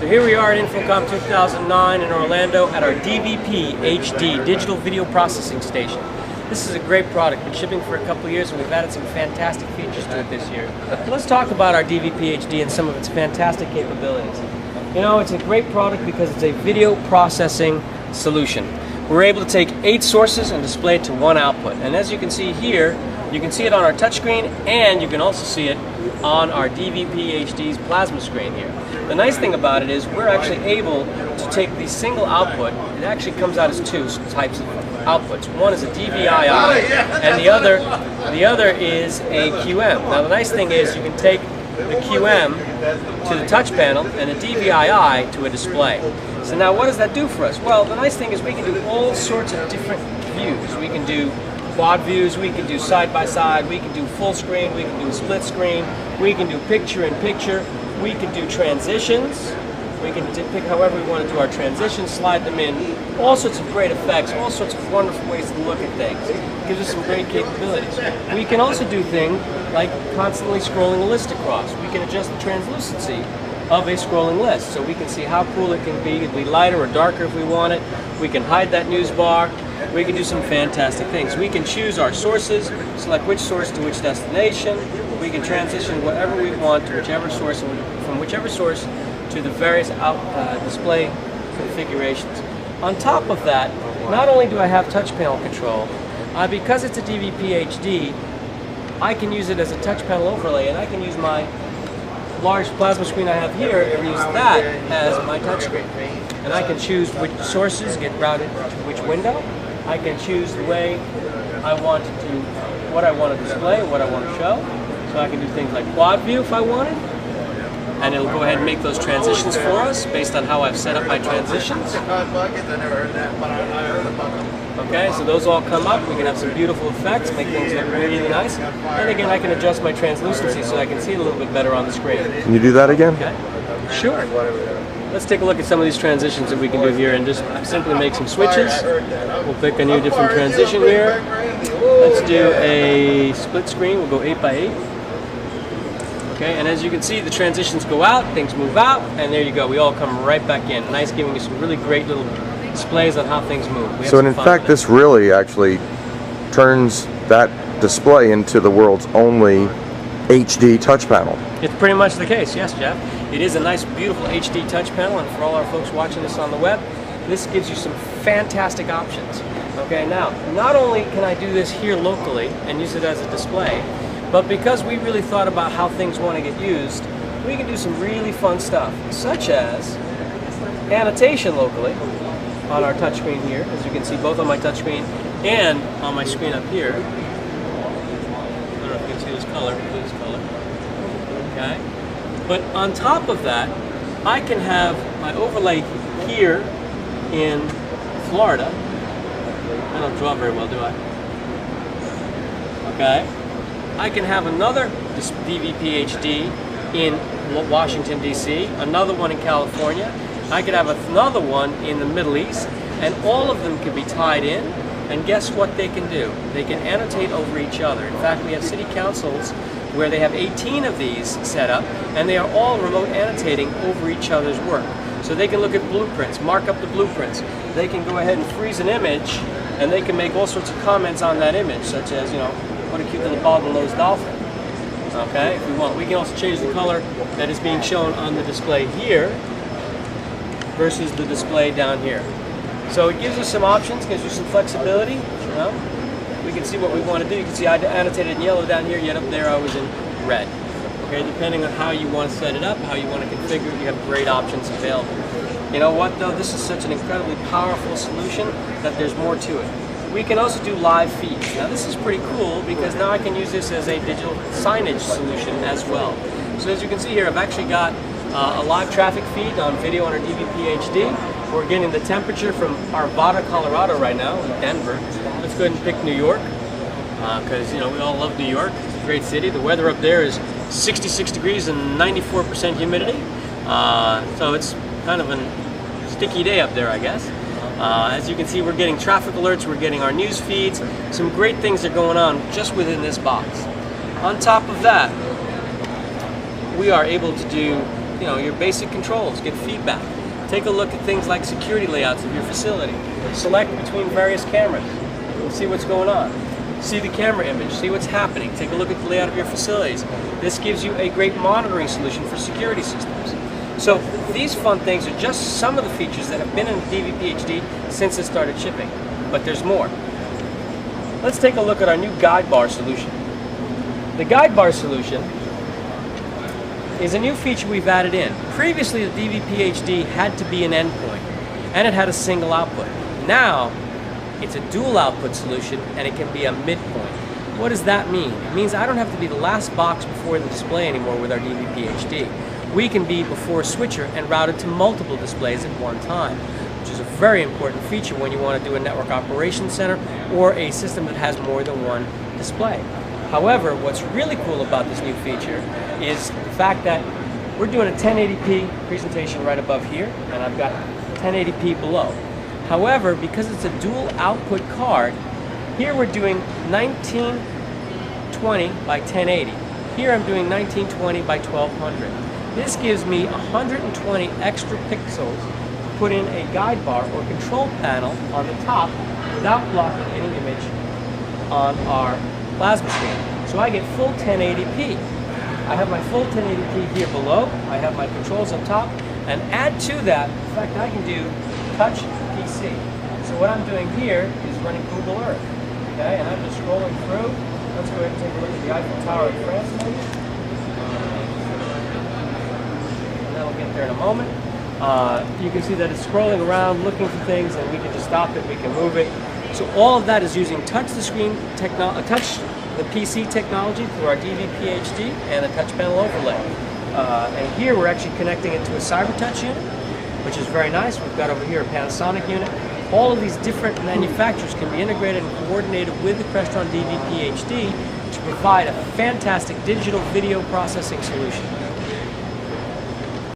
So here we are at InfoComm 2009 in Orlando at our DVPHD, Digital Video Processing Station. This is a great product. Been shipping for a couple of years and we've added some fantastic features to it this year. Let's talk about our DVPHD and some of its fantastic capabilities. You know, it's a great product because it's a video processing solution. We're able to take 8 sources and display it to 1 output. And as you can see here, you can see it on our touchscreen and you can also see it on our DVPHD's plasma screen here. The nice thing about it is we're actually able to take the single output. It actually comes out as 2 types of outputs. One is a DVI and the other is a QM. Now the nice thing is you can take the QM to the touch panel and the DVI to a display. So now what does that do for us? Well, the nice thing is we can do all sorts of different views. We can do quad views, we can do side by side, we can do full screen, we can do split screen, we can do picture in picture, we can do transitions, we can pick however we want to do our transitions, slide them in, all sorts of great effects, all sorts of wonderful ways to look at things. It gives us some great capabilities. We can also do things like constantly scrolling a list across. We can adjust the translucency of a scrolling list so we can see how cool it can be. It can be lighter or darker if we want it. We can hide that news bar. We can do some fantastic things. We can choose our sources, select which source to which destination. We can transition whatever we want to whichever source, from whichever source to the various display configurations. On top of that, not only do I have touch panel control, because it's a DVPHD, I can use it as a touch panel overlay, and I can use my large plasma screen I have here and use that as my touch screen. And I can choose which sources get routed to which window. I can choose the way I want to do, what I want to display, what I want to show. So I can do things like quad view if I wanted, and it'll go ahead and make those transitions for us based on how I've set up my transitions. Okay, so those all come up. We can have some beautiful effects, make things look really, really nice. And again, I can adjust my translucency so I can see it a little bit better on the screen. Can you do that again? Okay, sure. Let's take a look at some of these transitions that we can do here and just simply make some switches. We'll pick a new different transition here. Let's do a split screen. We'll go 8 by 8. Okay, and as you can see, the transitions go out, things move out, and there you go. We all come right back in. Nice, giving you some really great little displays on how things move. So in fact, this really actually turns that display into the world's only HD touch panel. It's pretty much the case, yes, Jeff. It is a nice, beautiful HD touch panel, and for all our folks watching this on the web, this gives you some fantastic options. Okay, now, not only can I do this here locally and use it as a display, but because we really thought about how things want to get used, we can do some really fun stuff, such as annotation locally on our touchscreen here, as you can see both on my touchscreen and on my screen up here. I don't know if you can see this color. Okay. But on top of that, I can have my overlay here in Florida. I don't draw very well, do I? Okay. I can have another DVPHD in Washington, D.C., another one in California. I could have another one in the Middle East, and all of them could be tied in, and guess what they can do? They can annotate over each other. In fact, we have city councils where they have 18 of these set up, and they are all remote annotating over each other's work. So they can look at blueprints, mark up the blueprints. They can go ahead and freeze an image, and they can make all sorts of comments on that image, such as, you know, what a cute little bottlenose dolphin. Okay, if we want. We can also change the color that is being shown on the display here versus the display down here. So it gives us some options, gives you some flexibility. You know, we can see what we want to do. You can see I annotated in yellow down here, yet up there I was in red. Okay, depending on how you want to set it up, how you want to configure it, you have great options available. You know what though, this is such an incredibly powerful solution that there's more to it. We can also do live feeds. Now this is pretty cool because now I can use this as a digital signage solution as well. So as you can see here, I've actually got a live traffic feed on video on our DVPHD. We're getting the temperature from Arvada, Colorado right now, in Denver. Let's go ahead and pick New York because you know we all love New York. It's a great city. The weather up there is 66 degrees and 94% humidity. So it's kind of a sticky day up there, I guess. As you can see, we're getting traffic alerts, we're getting our news feeds. Some great things are going on just within this box. On top of that, we are able to do your basic controls, get feedback. Take a look at things like security layouts of your facility. Select between various cameras. See what's going on. See the camera image. See what's happening. Take a look at the layout of your facilities. This gives you a great monitoring solution for security systems. So these fun things are just some of the features that have been in DVPHD since it started shipping. But there's more. Let's take a look at our new guide bar solution. The guide bar solution is a new feature we've added in. Previously, the DVPHD had to be an endpoint, and it had a single output. Now, it's a dual output solution, and it can be a midpoint. What does that mean? It means I don't have to be the last box before the display anymore with our DVPHD. We can be before a switcher and routed to multiple displays at one time, which is a very important feature when you want to do a network operations center or a system that has more than one display. However, what's really cool about this new feature is the fact that we're doing a 1080p presentation right above here, and I've got 1080p below. However, because it's a dual output card, here we're doing 1920 by 1080. Here I'm doing 1920 by 1200. This gives me 120 extra pixels to put in a guide bar or control panel on the top without blocking any image on our plasma screen. So I get full 1080p. I have my full 1080p here below. I have my controls up top. And add to that, in fact, I can do touch PC. So what I'm doing here is running Google Earth. Okay, and I'm just scrolling through. Let's go ahead and take a look at the Eiffel Tower in France, maybe. And that'll get there in a moment. You can see that it's scrolling around, looking for things, and we can just stop it, we can move it. So all of that is using touch the PC technology through our DVPHD and a touch panel overlay. And here we're actually connecting it to a CyberTouch unit, which is very nice. We've got over here a Panasonic unit. All of these different manufacturers can be integrated and coordinated with the Crestron DVPHD to provide a fantastic digital video processing solution.